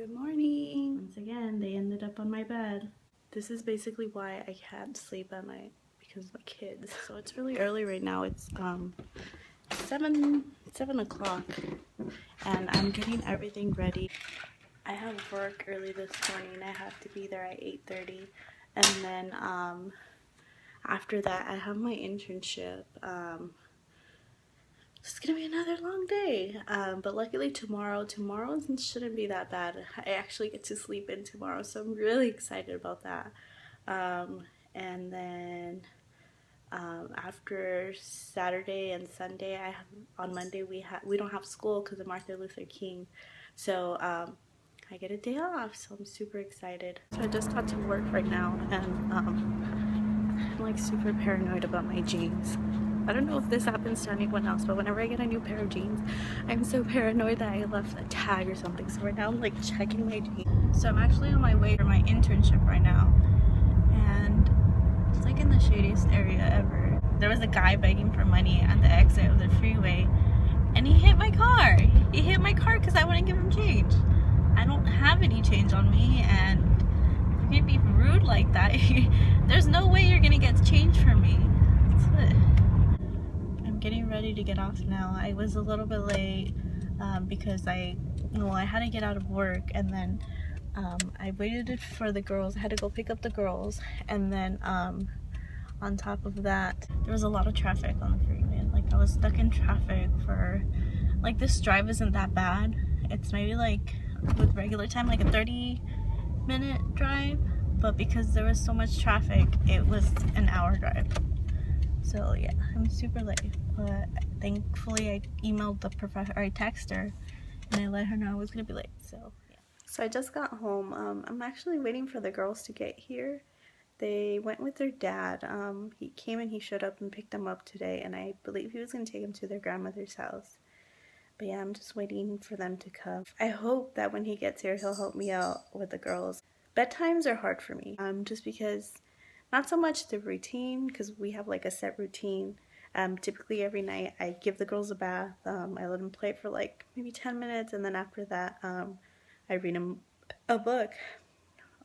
Good morning. Once again, they ended up on my bed. This is basically why I can't sleep at night, because of the kids. So it's really early right now. It's 7 o'clock, and I'm getting everything ready. I have work early this morning. I have to be there at 8:30, and then after that I have my internship. It's gonna be another long day, but luckily tomorrow shouldn't be that bad. I actually get to sleep in tomorrow, so I'm really excited about that. And then after Saturday and Sunday, on Monday we don't have school because of Martin Luther King, so I get a day off, so I'm super excited. So I just got to work right now, and I'm like super paranoid about my jeans. I don't know if this happens to anyone else, but whenever I get a new pair of jeans, I'm so paranoid that I left a tag or something. So right now I'm like checking my jeans. So I'm actually on my way for my internship right now, and it's like in the shadiest area ever. There was a guy begging for money at the exit of the freeway, and he hit my car. He hit my car because I wouldn't give him change. I don't have any change on me, and if you're gonna be rude like that, there's no way you're gonna get change from me. That's it. I'm getting ready to get off now. I was a little bit late because I had to get out of work, and then I waited for the girls. I had to go pick up the girls, and then on top of that, there was a lot of traffic on the freeway. Like, I was stuck in traffic for, like, this drive isn't that bad. It's maybe like with regular time like a 30-minute drive, but because there was so much traffic, it was an hour drive. So yeah, I'm super late, but thankfully I emailed the professor, or I texted her, and I let her know I was gonna be late. So yeah. So I just got home. I'm actually waiting for the girls to get here. They went with their dad. He came and he showed up and picked them up today, and I believe he was gonna take them to their grandmother's house. But yeah, I'm just waiting for them to come. I hope that when he gets here, he'll help me out with the girls. Bedtimes are hard for me, just because not so much the routine, because we have like a set routine. Typically every night I give the girls a bath. I let them play for like maybe 10 minutes, and then after that I read them a book,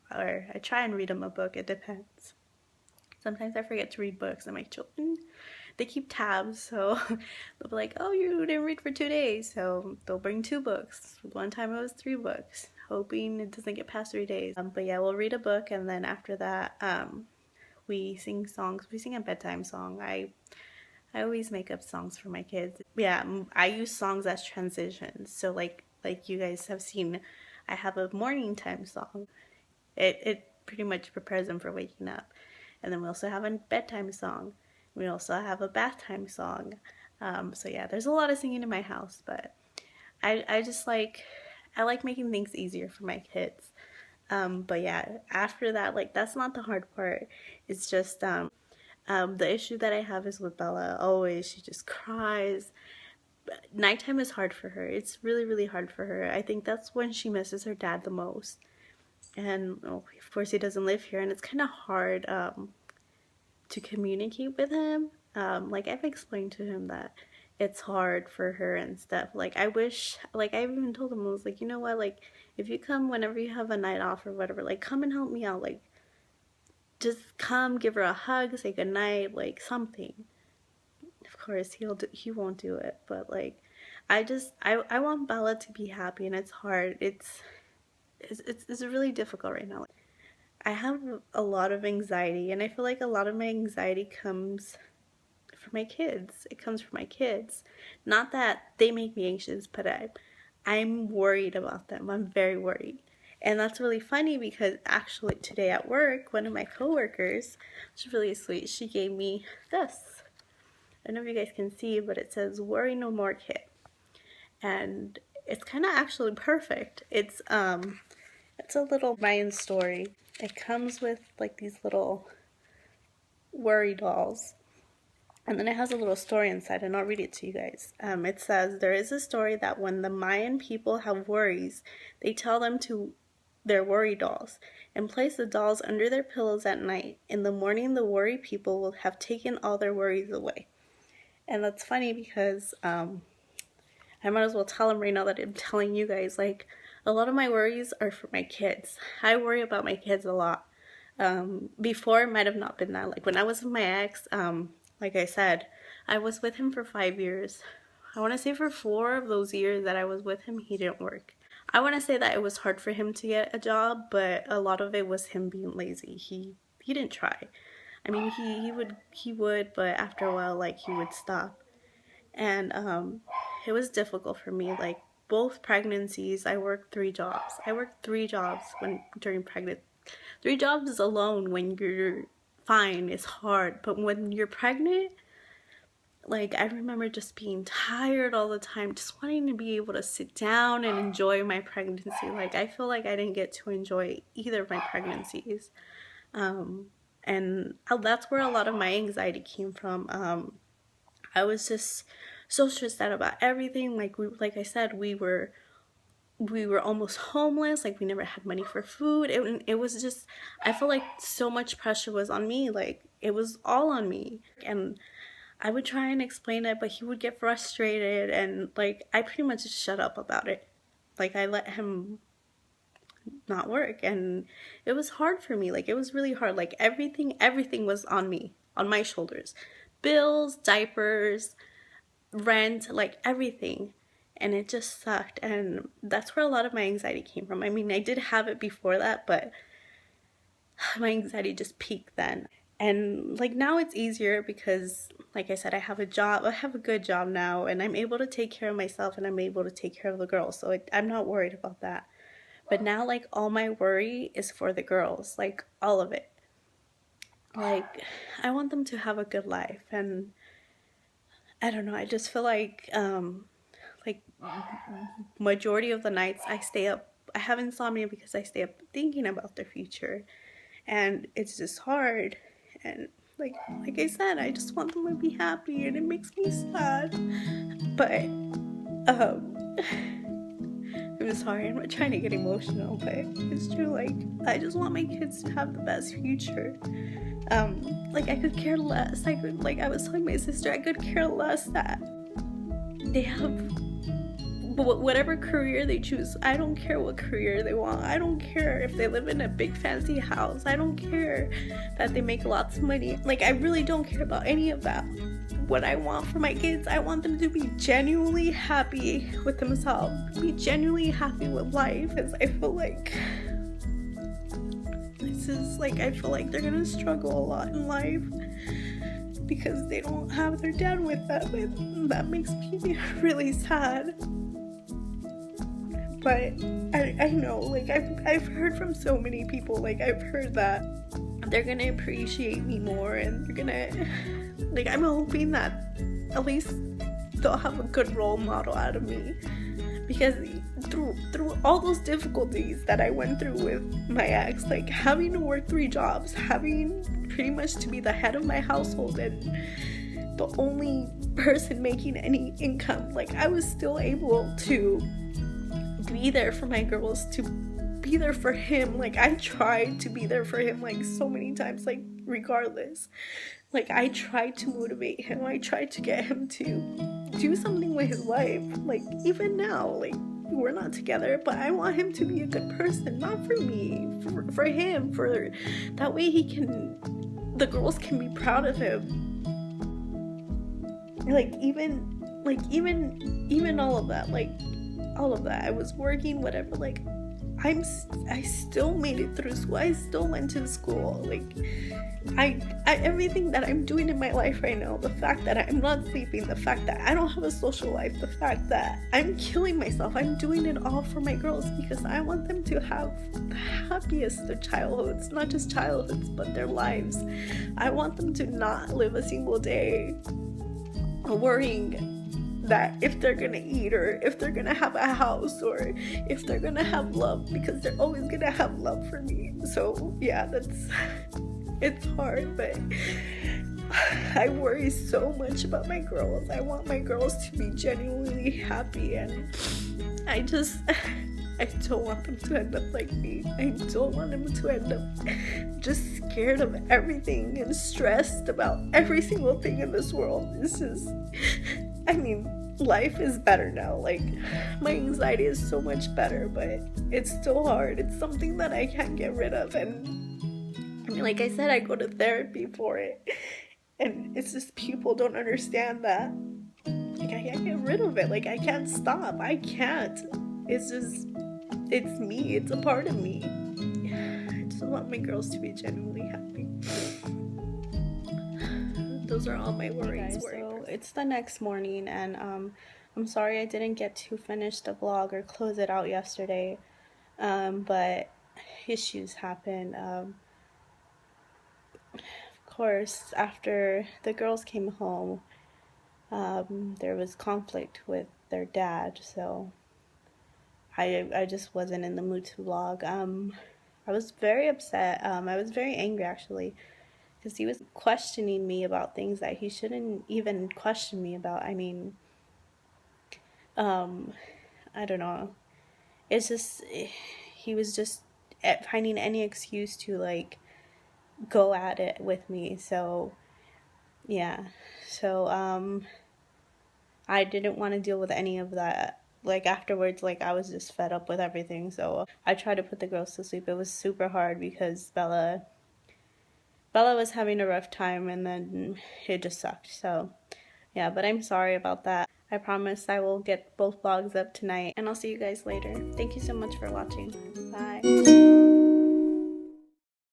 or I try and read them a book. It depends. Sometimes I forget to read books, and my children, they keep tabs, so they'll be like, oh, you didn't read for 2 days, so they'll bring 2 books. One time it was 3 books, hoping it doesn't get past 3 days. But yeah, we'll read a book, and then after that we sing songs. We sing a bedtime song. I always make up songs for my kids. Yeah, I use songs as transitions. So like you guys have seen, I have a morning time song. It pretty much prepares them for waking up. And then we also have a bedtime song. We also have a bath time song. So yeah, there's a lot of singing in my house, but I just like making things easier for my kids. But yeah, after that, like, that's not the hard part. It's just the issue that I have is with Bella. Always, she just cries. Nighttime is hard for her. It's really, really hard for her. I think that's when she misses her dad the most. And of course, he doesn't live here, and it's kind of hard to communicate with him. Like, I've explained to him that it's hard for her and stuff. Like, I wish, like, I even told him, I was like, you know what, like, if you come whenever you have a night off or whatever, like, come and help me out. Like, just come, give her a hug, say goodnight, like, something. Of course, he won't do it, but like, I want Bella to be happy, and it's hard. It's really difficult right now. I have a lot of anxiety, and I feel like a lot of my anxiety comes from my kids. It comes from my kids. Not that they make me anxious, but I'm worried about them. I'm very worried. And that's really funny because actually today at work, one of my coworkers, she's really sweet, she gave me this. I don't know if you guys can see, but it says "Worry No More Kit." And it's kind of actually perfect. It's a little Mayan story. It comes with like these little worry dolls. And then it has a little story inside, and I'll read it to you guys. It says, there is a story that when the Mayan people have worries, they tell them to their worry dolls and place the dolls under their pillows at night. In the morning, the worry people will have taken all their worries away. And that's funny because I might as well tell them right now that I'm telling you guys, like, A lot of my worries are for my kids. I worry about my kids a lot. Before it might have not been that. Like when I was with my ex, like I said, I was with him for 5 years. I want to say for 4 of those years that I was with him, he didn't work. I want to say that it was hard for him to get a job, but a lot of it was him being lazy. He didn't try. I mean, he would, but after a while, like, he would stop. And it was difficult for me. Like, both pregnancies, I worked 3 jobs. I worked 3 jobs during pregnancy. 3 jobs alone when you're fine is hard, but when you're pregnant, like, I remember just being tired all the time, just wanting to be able to sit down and enjoy my pregnancy. Like, I feel like I didn't get to enjoy either of my pregnancies. And that's where a lot of my anxiety came from. I was just so stressed out about everything. Like I said, we were almost homeless. Like, we never had money for food. It was just, I felt like so much pressure was on me. Like, it was all on me. And I would try and explain it, but he would get frustrated, and like, I pretty much just shut up about it. Like, I let him not work, and it was hard for me. Like, it was really hard. Like, everything was on me, on my shoulders. Bills, diapers, rent, like, everything. And it just sucked, and that's where a lot of my anxiety came from. I mean, I did have it before that, but my anxiety just peaked then. And like, now it's easier because, like I said, I have a job. I have a good job now, and I'm able to take care of myself, and I'm able to take care of the girls. So I'm not worried about that. But now, like, all my worry is for the girls, like, all of it. Like, I want them to have a good life, and I don't know, I just feel like majority of the nights I stay up, I have insomnia because I stay up thinking about their future, and it's just hard. And like I said, I just want them to be happy, and it makes me sad. But I'm sorry, I'm not trying to get emotional, but it's true. Like, I just want my kids to have the best future. Like, I could care less. I was telling my sister, I could care less that they have whatever career they choose. I don't care what career they want. I don't care if they live in a big fancy house. I don't care that they make lots of money. Like, I really don't care about any of that. What I want for my kids, I want them to be genuinely happy with themselves, be genuinely happy with life. As I feel like I feel like they're gonna struggle a lot in life because they don't have their dad with them, and that makes me really sad. But I know, like, I've heard from so many people, like, I've heard that they're gonna appreciate me more, and they're gonna, like, I'm hoping that at least they'll have a good role model out of me. Because through all those difficulties that I went through with my ex, like, having to work 3 jobs, having pretty much to be the head of my household and the only person making any income, like, I was still able to be there for my girls, to be there for him. Like, I tried to be there for him, like, so many times, like, regardless. Like, I tried to motivate him. I tried to get him to do something with his life. Like, even now, like, we're not together, but I want him to be a good person, not for me, for him, for that way the girls can be proud of him. Like, even all of that, like, all of that, I was working, whatever, like, I still made it through school. I still went to school. Like, I everything that I'm doing in my life right now, the fact that I'm not sleeping, the fact that I don't have a social life, the fact that I'm killing myself, I'm doing it all for my girls because I want them to have the happiest of childhoods, not just childhoods, but their lives. I want them to not live a single day worrying that if they're gonna eat, or if they're gonna have a house, or if they're gonna have love, because they're always gonna have love for me. So yeah, it's hard, but I worry so much about my girls. I want my girls to be genuinely happy, and I don't want them to end up like me. I don't want them to end up just scared of everything and stressed about every single thing in this world. I mean, life is better now. Like, my anxiety is so much better, but it's still hard. It's something that I can't get rid of. And I mean, like I said, I go to therapy for it, and it's just people don't understand that. Like, I can't get rid of it. Like, I can't stop. I can't. It's just, it's me. It's a part of me. I just want my girls to be genuinely happy. Those are all my worries. Hey guys, so it's the next morning, and I'm sorry I didn't get to finish the vlog or close it out yesterday, but issues happened. Of course, after the girls came home, there was conflict with their dad, so I just wasn't in the mood to vlog. I was very upset. I was very angry, actually, because he was questioning me about things that he shouldn't even question me about. I mean, I don't know. It's just, he was just finding any excuse to, like, go at it with me. So, yeah. So, I didn't want to deal with any of that. Like, afterwards, like, I was just fed up with everything. So I tried to put the girls to sleep. It was super hard because Bella was having a rough time, and then it just sucked. So yeah, but I'm sorry about that. I promise I will get both vlogs up tonight, and I'll see you guys later. Thank you so much for watching. Bye.